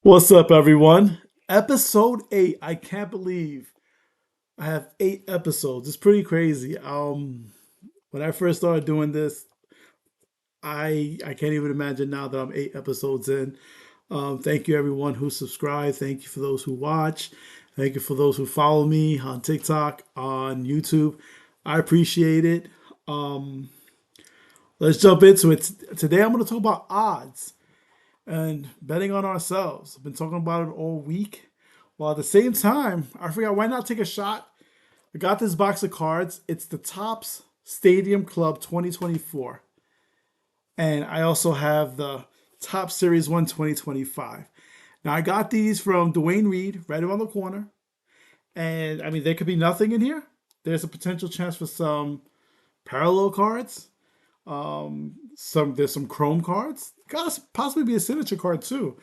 What's up, everyone? Episode 8. I can't believe I have 8 episodes. It's pretty crazy. When I first started doing this, I can't even imagine now that I'm 8 episodes in. Thank you, everyone who subscribed. Thank you for those who watch. Thank you for those who follow me on TikTok, on YouTube. I appreciate it. Um, let's jump into it. Today, I'm going to talk about odds and betting on ourselves. I've been talking about it all week. While at the same time, I figured why not take a shot? I got this box of cards. It's the Topps Stadium Club 2024. And I also have the Top Series 1 2025. Now, I got these from Dwayne Reed, right around the corner. And I mean, there could be nothing in here. There's a potential chance for some parallel cards. There's some chrome cards. Could possibly be a signature card too.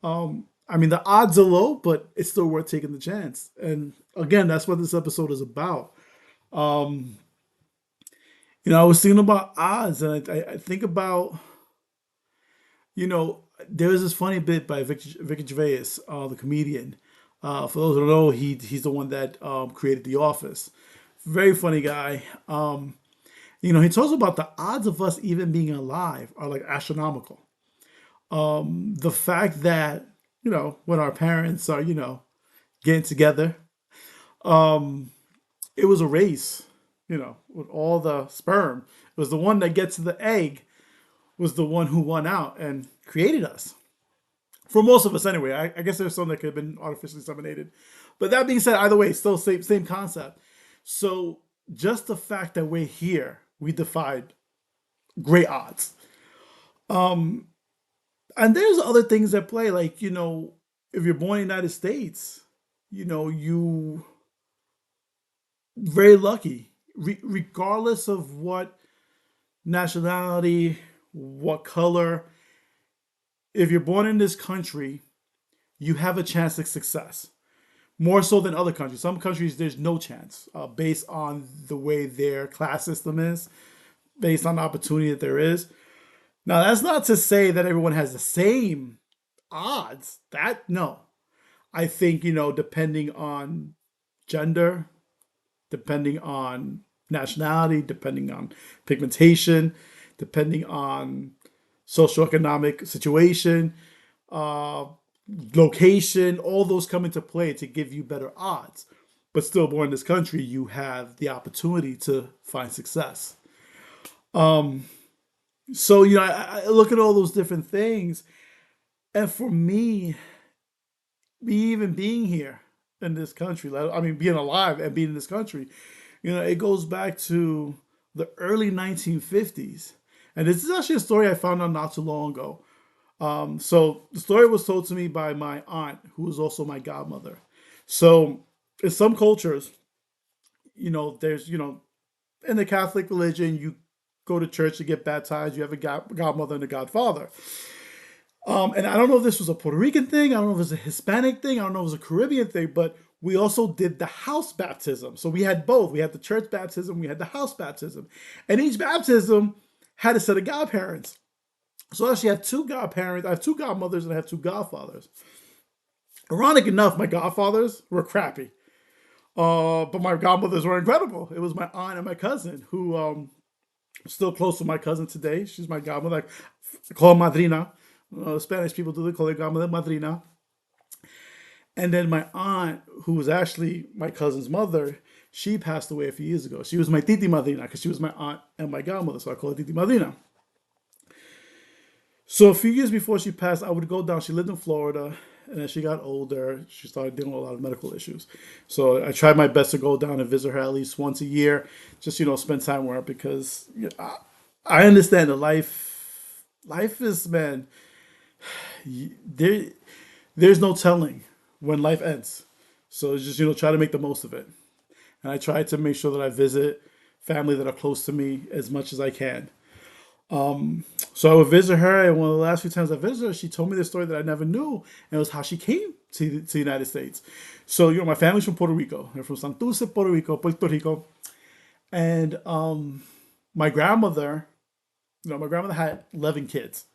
I mean, the odds are low, but it's still worth taking the chance. And again, that's what this episode is about. Um, I was thinking about odds, and I think about, there was this funny bit by Vicky Gervais, the comedian. For those who don't know, he's the one that created The Office. Very funny guy. He talks about the odds of us even being alive are like astronomical. The fact that, when our parents are, getting together, um, it was a race, with all the sperm. It was the one that gets to the egg was the one who won out and created us. For most of us, anyway. I guess there's some that could have been artificially inseminated. But that being said, either way, still same concept. So just the fact that we're here, we defied great odds. Um, and there's other things at play, like if you're born in the United States, you very lucky, regardless of what nationality, what color. If you're born in this country, you have a chance at success. More so than other countries. Some countries, there's no chance based on the way their class system is, based on the opportunity that there is. Now, that's not to say that everyone has the same odds. That, no. I think, depending on gender, depending on nationality, depending on pigmentation, depending on socioeconomic situation, uh, location, all those come into play to give you better odds. But still, born in this country, you have the opportunity to find success. Um, so, I look at all those different things. And for me even being here in this country, like, I mean, being alive and being in this country, it goes back to the early 1950s. And this is actually a story I found out not too long ago. So the story was told to me by my aunt, who was also my godmother. So in some cultures, there's, in the Catholic religion, you go to church to get baptized, you have a godmother and a godfather. And I don't know if this was a Puerto Rican thing, I don't know if it was a Hispanic thing, I don't know if it was a Caribbean thing, but we also did the house baptism. So we had both. We had the church baptism, we had the house baptism. And each baptism had a set of godparents. So I actually have two godparents, I have two godmothers, and I have two godfathers. Ironic enough, my godfathers were crappy. But my godmothers were incredible. It was my aunt and my cousin who still close to my cousin today. She's my godmother. I call her madrina. Spanish people do, they call her godmother madrina. And then my aunt, who was actually my cousin's mother, she passed away a few years ago. She was my titi madrina because she was my aunt and my godmother, so I call her titi madrina. So a few years before she passed, I would go down. She lived in Florida, and as she got older, she started dealing with a lot of medical issues. So I tried my best to go down and visit her at least once a year, just spend time with her because I understand that life is, man. There, there's no telling when life ends. So it's just try to make the most of it. And I try to make sure that I visit family that are close to me as much as I can. So I would visit her, and one of the last few times I visited her, she told me this story that I never knew, and it was how she came to the United States. So my family's from Puerto Rico. They're from Santurce, Puerto Rico, Puerto Rico, and my grandmother, my grandmother had 11 kids.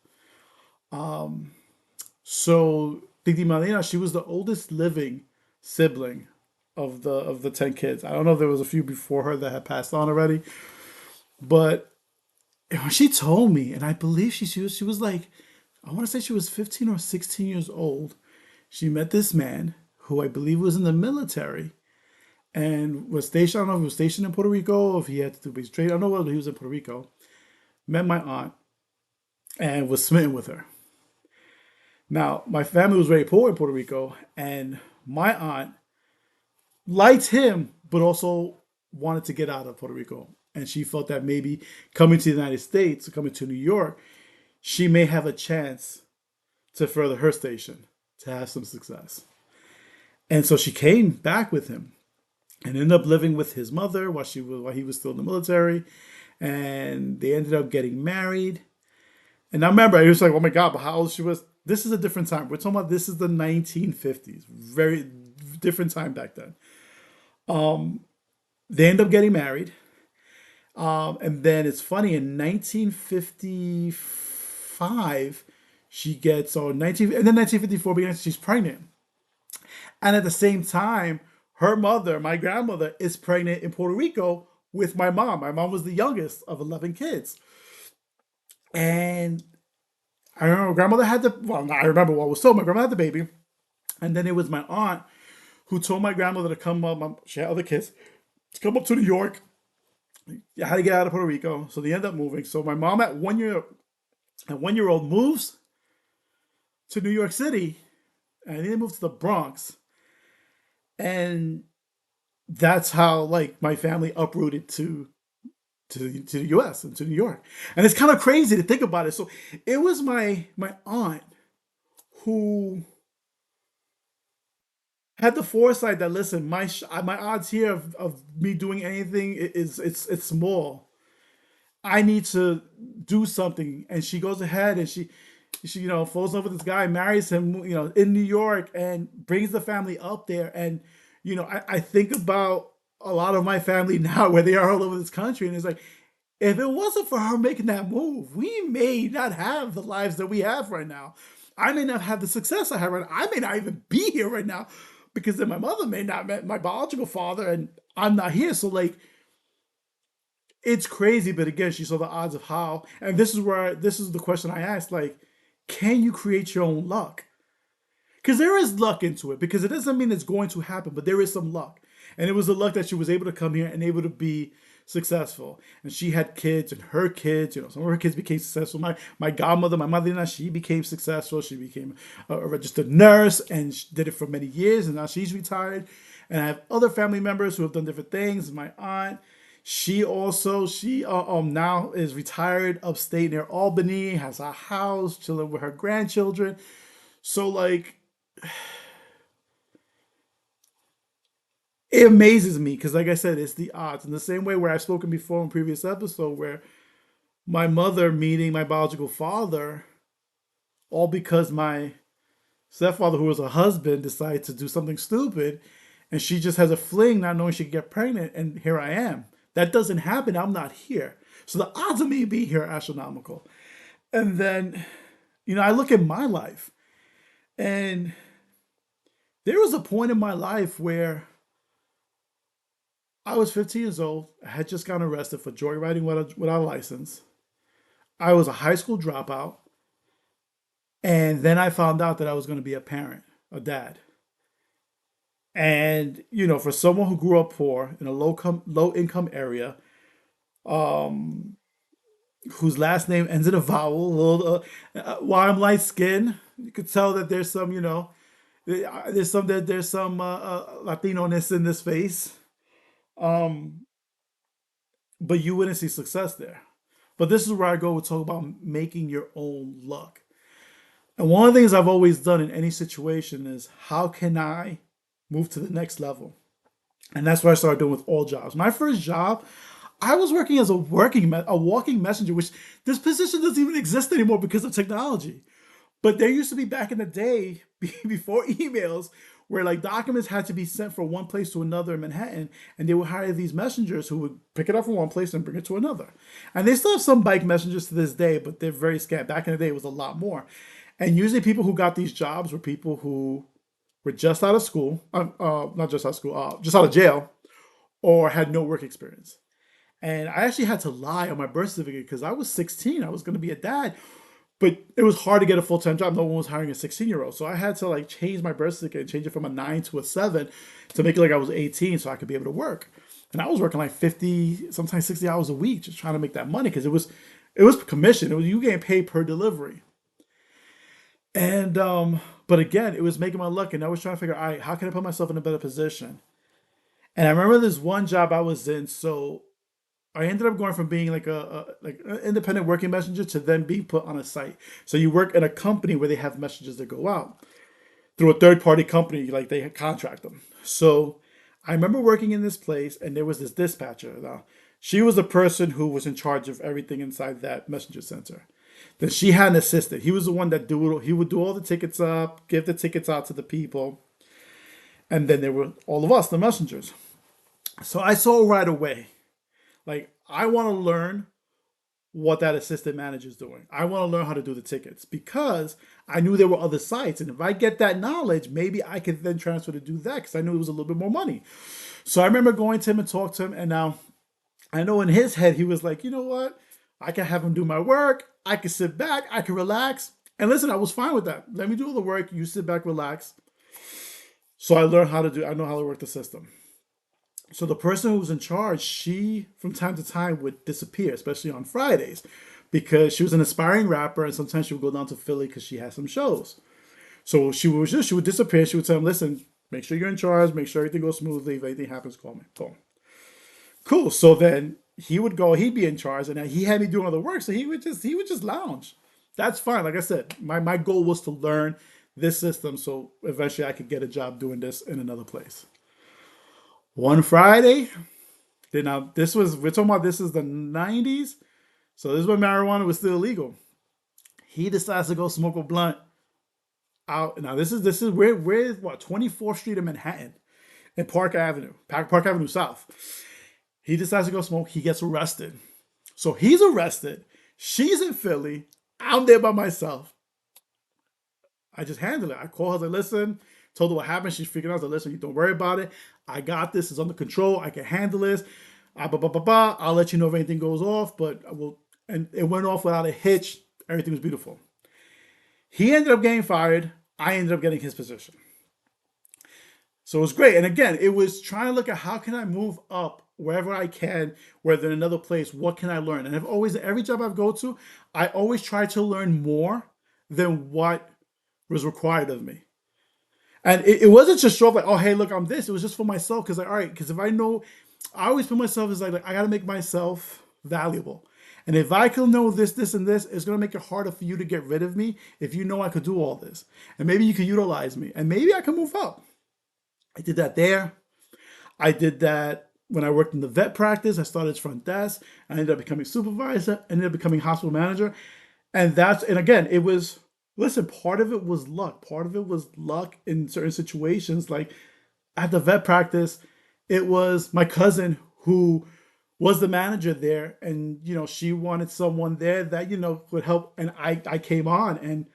So Titi Marina, she was the oldest living sibling of the 10 kids. I don't know if there was a few before her that had passed on already, but when she told me, and I believe she was like, I want to say she was 15 or 16 years old. She met this man who I believe was in the military and was stationed. I don't know if he was stationed in Puerto Rico, if he had to do base trade. I don't know whether he was in Puerto Rico. Met my aunt and was smitten with her. Now, my family was very poor in Puerto Rico, and my aunt liked him, but also wanted to get out of Puerto Rico. And she felt that maybe coming to the United States, coming to New York, she may have a chance to further her station, to have some success. And so she came back with him and ended up living with his mother while he was still in the military. And they ended up getting married. And I remember I was like, oh my God, but how old she was? This is a different time. We're talking about this is the 1950s. Very different time back then. They end up getting married. And then it's funny, in 1955, she gets, or 19, and then 1954 begins, she's pregnant. And at the same time, her mother, my grandmother, is pregnant in Puerto Rico with my mom. My mom was the youngest of 11 kids. And I remember grandmother had the, well, I remember what was told. My grandmother had the baby. And then it was my aunt who told my grandmother to come up, she had other kids, to come up to New York. I had to get out of Puerto Rico. So they end up moving. So my mom at 1 year old moves to New York City and they moved to the Bronx. And that's how like my family uprooted to the US and to New York. And it's kind of crazy to think about it. So it was my aunt who had the foresight that listen, my odds here of me doing anything is it's small. I need to do something. And she goes ahead and she falls in love with this guy, marries him, in New York and brings the family up there. And, I think about a lot of my family now where they are all over this country. And it's like, if it wasn't for her making that move, we may not have the lives that we have right now. I may not have the success I have right now. I may not even be here right now because then my mother may not met my biological father and I'm not here. So like it's crazy, but again, she saw the odds of how, and this is the question I asked, like, can you create your own luck? Because there is luck into it, because it doesn't mean it's going to happen, but there is some luck. And it was the luck that she was able to come here and able to be successful. And she had kids, and her kids, some of her kids became successful. My godmother, my mother, she became successful. She became a registered nurse, and she did it for many years, and now she's retired. And I have other family members who have done different things. My aunt, she now is retired upstate near Albany, has a house, chilling with her grandchildren. So like it amazes me because like I said, it's the odds. In the same way where I've spoken before in previous episode where my mother meeting my biological father, all because my stepfather, who was a husband, decided to do something stupid, and she just has a fling, not knowing she could get pregnant, and here I am. That doesn't happen. I'm not here. So the odds of me being here are astronomical. And then, I look at my life, and there was a point in my life where I was 15 years old. I had just gotten arrested for joyriding without a license. I was a high school dropout. And then I found out that I was going to be a parent, a dad. And, for someone who grew up poor in a low income area, um, whose last name ends in a vowel, while I'm light skinned, you could tell that there's some, there's some Latino-ness in this face. Um, but you wouldn't see success there. But this is where I go to talk about making your own luck. And one of the things I've always done in any situation is how can I move to the next level? And that's what I started doing with all jobs. My first job, I was working as a walking messenger, which this position doesn't even exist anymore because of technology. But there used to be back in the day, before emails, where like documents had to be sent from one place to another in Manhattan, and they would hire these messengers who would pick it up from one place and bring it to another. And they still have some bike messengers to this day, but they're very scant. Back in the day, it was a lot more. And usually people who got these jobs were people who were just out of school, not just out of school, just out of jail, or had no work experience. And I actually had to lie on my birth certificate because I was 16. I was going to be a dad, but it was hard to get a full time job. No one was hiring a 16-year-old. So I had to like change my birth certificate and change it from a 9 to a 7 to make it like I was 18 so I could be able to work. And I was working like 50, sometimes 60 hours a week just trying to make that money because it was commission. It was you getting paid per delivery. And but again, it was making my luck and I was trying to figure out, all right, how can I put myself in a better position? And I remember this one job I was in, so I ended up going from being like like an independent working messenger to then being put on a site. So you work in a company where they have messages that go out through a third party company, like they contract them. So I remember working in this place, and there was this dispatcher. Now, she was the person who was in charge of everything inside that messenger center. Then she had an assistant. He was the one that do it. He would do all the tickets up, give the tickets out to the people, and then there were all of us, the messengers. So I saw right away, like I want to learn what that assistant manager is doing. I want to learn how to do the tickets because I knew there were other sites. And if I get that knowledge, maybe I could then transfer to do that because I knew it was a little bit more money. So I remember going to him and talk to him. And now I know in his head, he was like, you know what? I can have him do my work. I can sit back. I can relax. And listen, I was fine with that. Let me do all the work. You sit back, relax. So I learned how to do, I know how to work the system. So the person who was in charge, she from time to time would disappear, especially on Fridays, because she was an aspiring rapper, and sometimes she would go down to Philly because she had some shows. So she would disappear. She would tell him, "Listen, make sure you're in charge. Make sure everything goes smoothly. If anything happens, call me." Boom. Cool. So then he would go. He'd be in charge, and he had me doing all the work. So he would just lounge. That's fine. Like I said, my goal was to learn this system, so eventually I could get a job doing this in another place. One Friday, then now this was we're talking about this is the 90s, so this is when marijuana was still illegal. He decides to go smoke a blunt out. Now this is where what 24th Street in Manhattan and Park Avenue, Park Avenue South. He decides to go smoke. He gets arrested. So he's arrested. She's in Philly. I'm there by myself. I just handle it. I call her, like, listen, told her what happened. She's freaking out. I was like, listen, you don't worry about it. I got this. It's under control. I can handle this. Blah, blah, blah, blah. I'll let you know if anything goes off, but I will. And it went off without a hitch. Everything was beautiful. He ended up getting fired. I ended up getting his position. So it was great. And again, it was trying to look at how can I move up wherever I can, whether in another place, what can I learn? And I've always, every job I've go to, I always try to learn more than what was required of me. And it wasn't just show up like, oh, hey, look, I'm this. It was just for myself. Cause like, all right, because if I know, I always put myself as like I got to make myself valuable. And if I can know this, this, and this, it's going to make it harder for you to get rid of me if you know I could do all this. And maybe you can utilize me and maybe I can move up. I did that there. I did that when I worked in the vet practice. I started as front desk. I ended up becoming supervisor. I ended up becoming hospital manager. And again, it was, listen, part of it was luck. Part of it was luck in certain situations. Like at the vet practice, it was my cousin who was the manager there. And, she wanted someone there that, would help. And I came on and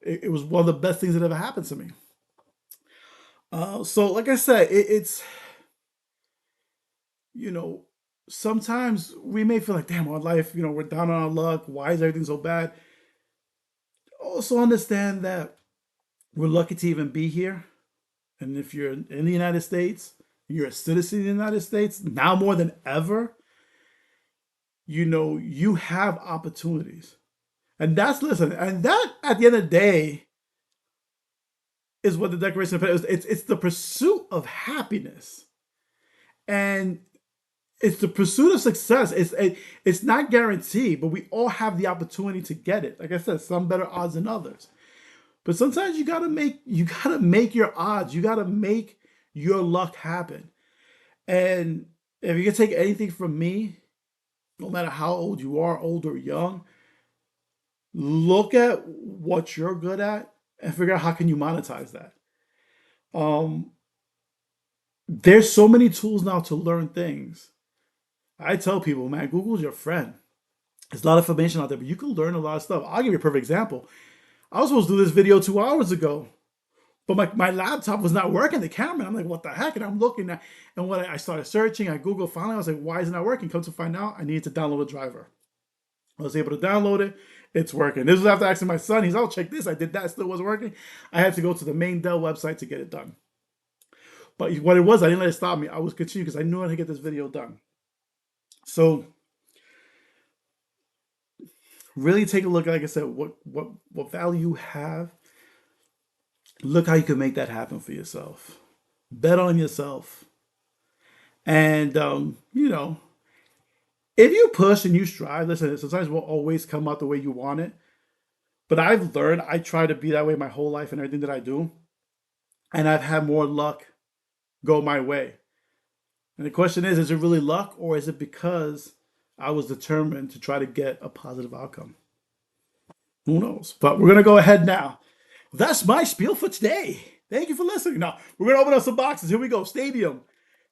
it was one of the best things that ever happened to me. So like I said, it's, you know, sometimes we may feel like, damn, our life, we're down on our luck. Why is everything so bad? Also understand that we're lucky to even be here. And if you're in the United States, you're a citizen of the United States, now more than ever, you have opportunities. And that's, listen, and that at the end of the day is what the Declaration of Independence is. It's the pursuit of happiness. And it's the pursuit of success. It's not guaranteed, but we all have the opportunity to get it. Like I said, some better odds than others. But sometimes you gotta make your odds. You gotta make your luck happen. And if you can take anything from me, no matter how old you are, old or young, look at what you're good at and figure out how can you monetize that. Um, there's so many tools now to learn things. I tell people, man, Google's your friend. There's a lot of information out there, but you can learn a lot of stuff. I'll give you a perfect example. I was supposed to do this video 2 hours ago, but my laptop was not working, the camera. I'm like, what the heck? And I'm looking at, and when I started searching, I Googled finally, I was like, why is it not working? Come to find out, I needed to download a driver. I was able to download it. It's working. This was after asking my son. He's, oh, check this. I did that. Still wasn't working. I had to go to the main Dell website to get it done. But what it was, I didn't let it stop me. I was continuing because I knew I had to get this video done. So really take a look, like I said, what value you have. Look how you can make that happen for yourself. Bet on yourself. And if you push and you strive, listen, sometimes it won't always come out the way you want it. But I've learned, I try to be that way my whole life and everything that I do. And I've had more luck go my way. And the question is it really luck, or is it because I was determined to try to get a positive outcome? Who knows? But we're going to go ahead now. That's my spiel for today. Thank you for listening. Now, we're going to open up some boxes. Here we go. Stadium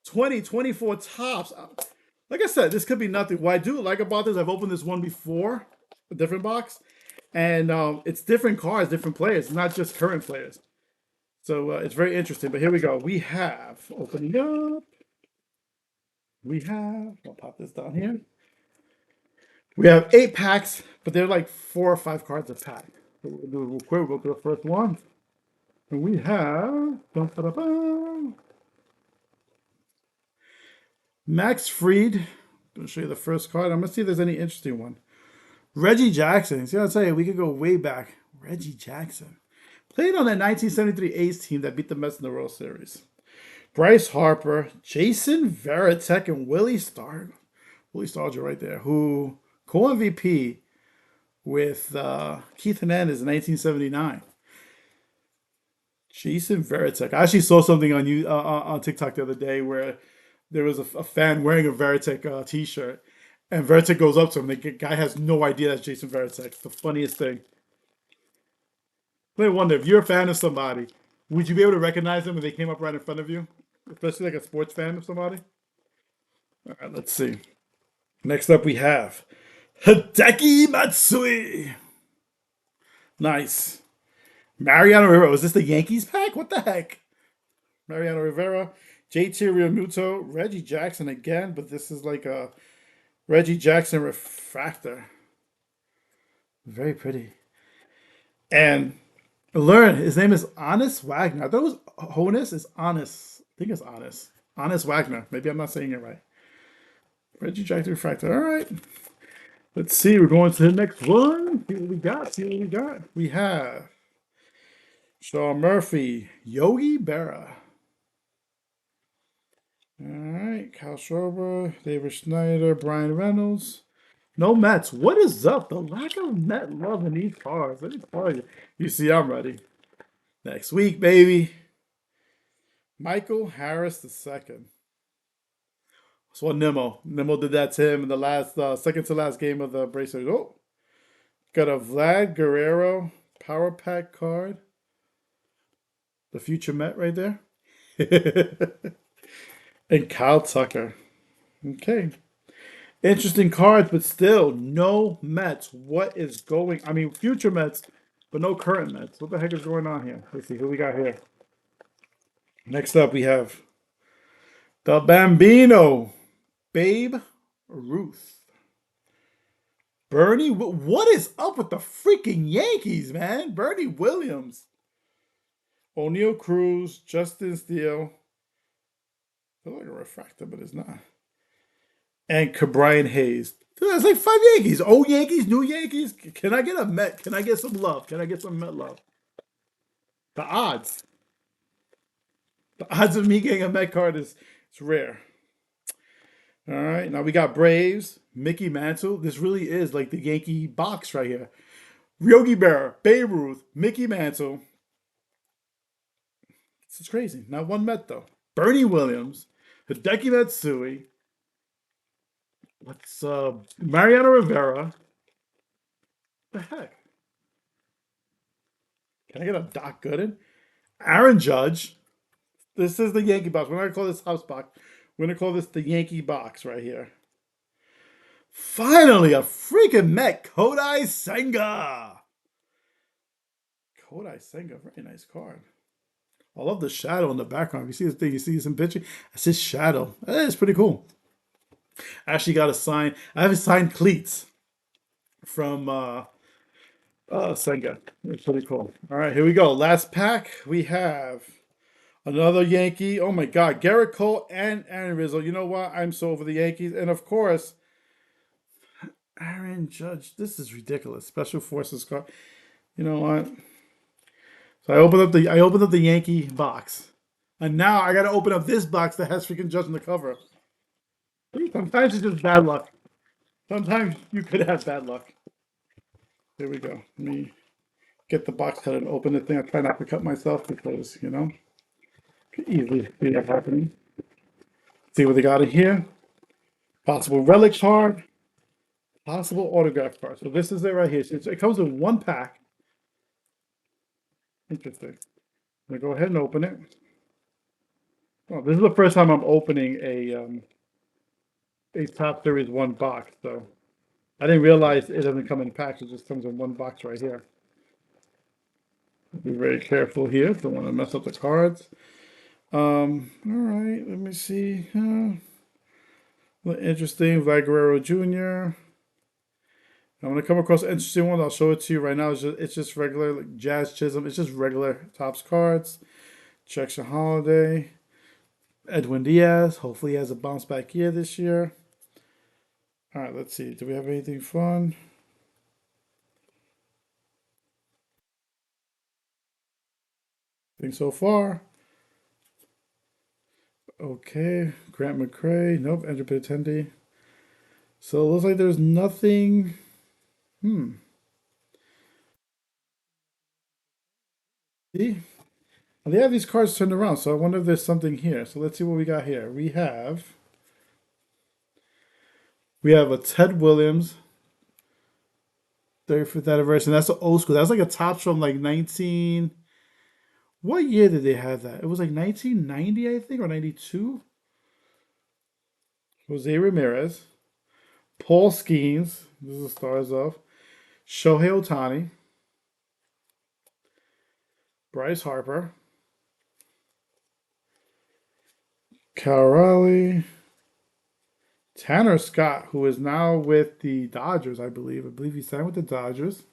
2024 Topps. Like I said, this could be nothing. What I do like about this, I've opened this one before, a different box. And it's different cards, different players, not just current players. So it's very interesting. But here we go. We have, opening up. I'll pop this down here. We have 8 packs, but they're like 4 or 5 cards a pack. So we'll do it real quick. We'll go to the first one. And we have Max Fried. I'm going to show you the first card. I'm going to see if there's any interesting one. Reggie Jackson. See, I'll tell you, we could go way back. Reggie Jackson. Played on that 1973 A's team that beat the Mets in the World Series. Bryce Harper, Jason Varitek, and Willie Stargell. Willie Stargell right there, who co-MVP with Keith Hernandez in 1979. Jason Varitek. I actually saw something on TikTok the other day where there was a fan wearing a Varitek t-shirt, and Varitek goes up to him. The guy has no idea that's Jason Varitek. It's the funniest thing. I wonder, if you're a fan of somebody, would you be able to recognize them when they came up right in front of you? Especially like a sports fan of somebody? All right, let's see. Next up we have Hideki Matsui. Nice. Mariano Rivera. Was this the Yankees pack? What the heck? Mariano Rivera. JT Realmuto. Reggie Jackson again, but this is like a Reggie Jackson refractor. Very pretty. And learn, his name is Honest Wagner. I thought it was Honus. It's Honest. I think it's Honest. Honest Wagner. Maybe I'm not saying it right. Reggie Jackson refractor. All right. Let's see. We're going to the next one. See what we got. We have Sean Murphy, Yogi Berra. All right. Kyle Schwarber, David Schneider, Brian Reynolds. No Mets. What is up? The lack of Met love in these cards. Let me tell you. You see, I'm ready. Next week, baby. Michael Harris II. So Nimmo. Nimmo did that to him in the last, second to last game of the bracelet. Oh, got a Vlad Guerrero power pack card. The future Met right there. And Kyle Tucker. Okay. Interesting cards, but still no Mets. What is going? I mean, future Mets, but no current Mets. What the heck is going on here? Let's see who we got here. Next up, we have the Bambino, Babe Ruth. Bernie, what is up with the freaking Yankees, man? Bernie Williams, O'Neal Cruz, Justin Steele. I feel like a refractor, but it's not. And Brian Hayes. Dude, that's like 5 Yankees. Old Yankees, new Yankees. Can I get a Met? Can I get some love? Can I get some Met love? The odds. The odds of me getting a Met card is rare. All right, now we got Braves, Mickey Mantle. This really is like the Yankee box right here. Yogi Berra, Babe Ruth, Mickey Mantle. This is crazy. Not one Met, though. Bernie Williams, Hideki Matsui. What's Mariano Rivera? What the heck? Can I get a Doc Gooden? Aaron Judge. This is the Yankee box. We're not going to call this house box. We're going to call this the Yankee box right here. Finally, a freaking Met. Kodai Senga. Kodai Senga, very nice card. I love the shadow in the background. You see this thing, you see some picture. It's his shadow. It's pretty cool. I actually got a sign. I have a signed cleats from Senga. It's pretty cool. All right, here we go. Last pack. We have another Yankee. Oh my God, Garrett Cole and Aaron Rizzo. You know what? I'm so over the Yankees, and of course, Aaron Judge. This is ridiculous. Special Forces card. You know what? So I opened up the Yankee box, and now I got to open up this box that has freaking Judge on the cover. Sometimes it's just bad luck. Sometimes you could have bad luck. Here we go. Let me get the box cut and open the thing. I try not to cut myself because, could easily see that happening. See what they got in here. Possible relic card. Possible autograph card. So this is it right here. So it comes in one pack. Interesting. I'm going to go ahead and open it. Oh, this is the first time I'm opening a Top Series 1 box. So I didn't realize it doesn't come in packs. It just comes in one box right here. Be very careful here. Don't want to mess up the cards. All right. Let me see. Interesting. Vlad Guerrero Jr. I'm gonna come across an interesting one. I'll show it to you right now. It's just regular like Jazz Chisholm. It's just regular Topps cards. Jackson Holiday. Edwin Diaz. Hopefully he has a bounce back year this year. All right. Let's see. Do we have anything fun? Thing so far. Okay, Grant McCray. Nope, Andrew Benintendi. So it looks like there's nothing. Hmm. See? And they have these cards turned around, so I wonder if there's something here. So let's see what we got here. We have a Ted Williams 35th anniversary. That's the old school. That's like a Topps from like 19. What year did they have that? It was like 1990, I think, or 92. Jose Ramirez, Paul Skeens. This is the stars of Shohei Ohtani, Bryce Harper, Cal Raleigh, Tanner Scott, who is now with the Dodgers, I believe. I believe he signed with the Dodgers.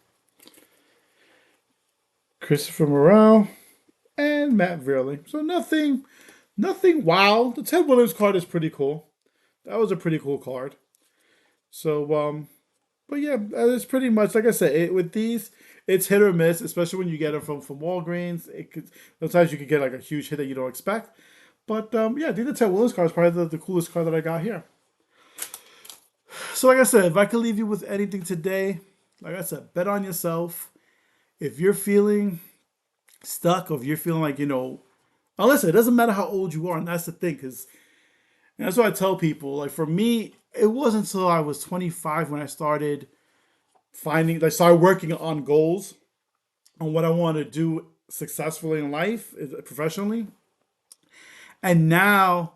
Christopher Morel and Matt Verley. So nothing wow. The Ted Williams card is pretty cool. That was a pretty cool card. So but yeah, it's pretty much like I said. With these, it's hit or miss, especially when you get them from Walgreens. It could sometimes you could get like a huge hit that you don't expect. But yeah, I think the Ted Williams card is probably the coolest card that I got here. So like I said, if I could leave you with anything today, like I said, bet on yourself. If you're feeling stuck, or if you're feeling like listen, it doesn't matter how old you are, and that's the thing, because that's what I tell people. Like for me, it wasn't until I was 25 when I started started working on goals, on what I want to do successfully in life, professionally. And now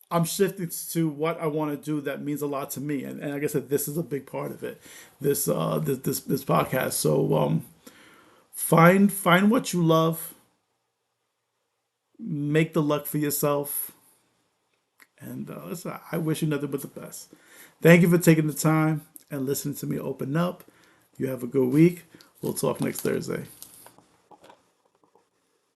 I'm shifting to what I want to do that means a lot to me. And like I said, this is a big part of it. This podcast. So find what you love, make the luck for yourself, and listen, I wish you nothing but the best. Thank you for taking the time and listening to me open up. You have a good week. We'll talk next Thursday.